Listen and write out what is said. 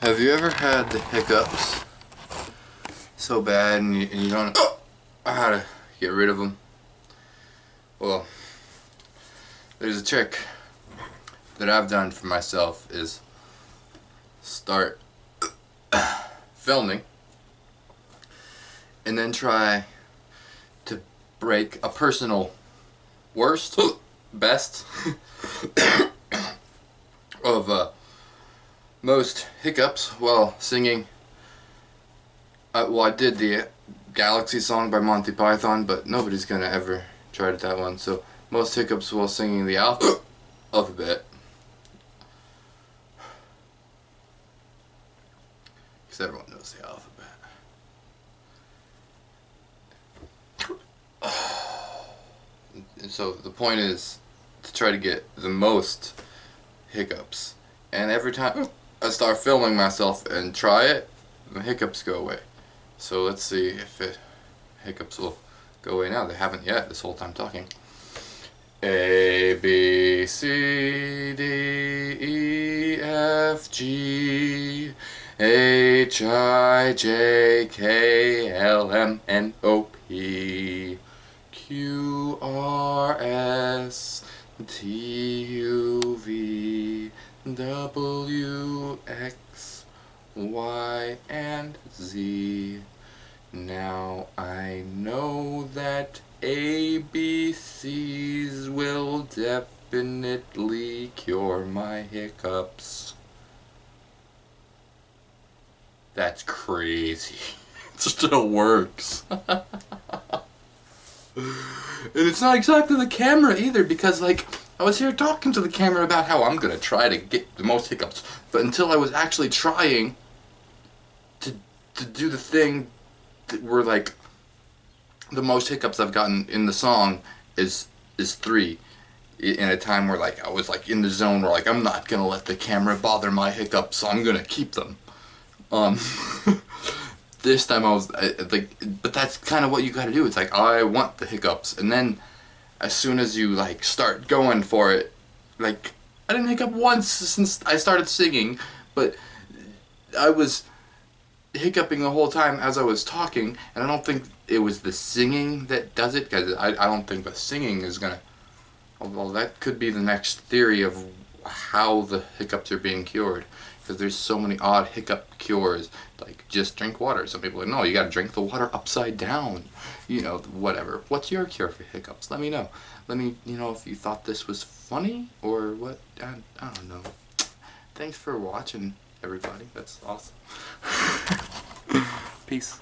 Have you ever had the hiccups so bad and you don't know how to get rid of them? Well, there's a trick that I've done for myself is start filming and then try to break a personal best of most hiccups while singing. Well, I did the Galaxy song by Monty Python, but nobody's gonna ever try that one. So most hiccups while singing the alphabet. Because everyone knows the alphabet. And so the point is to try to get the most hiccups. And every time I start filming myself and try it, the hiccups go away. So let's see if hiccups will go away now. They haven't yet this whole time talking. A, B, C, D, E, F, G, H, I, J, K, L, M, N, O, P, Q, R, S, T, U, V, W, X, Y, and Z. Now I know that ABCs will definitely cure my hiccups. That's crazy. It still works. And it's not exactly the camera either, because like I was here talking to the camera about how I'm gonna try to get the most hiccups, but until I was actually trying to do the thing that were like the most hiccups I've gotten in the song is 3 in a time where like I was like in the zone where like I'm not gonna let the camera bother my hiccups, so I'm gonna keep them. This time I was like, but that's kind of what you gotta do. It's like I want the hiccups, and then as soon as you like start going for it, like I didn't hiccup once since I started singing, but I was hiccuping the whole time as I was talking, and I don't think it was the singing that does it, because I don't think the singing is gonna, well, that could be the next theory of how the hiccups are being cured, because there's so many odd hiccup cures, like just drink water. Some people are like, no, you gotta drink the water upside down, you know, whatever. What's your cure for hiccups? Let me know. Let me, you know, if you thought this was funny or what. I don't know. Thanks for watching, everybody. That's awesome. Peace.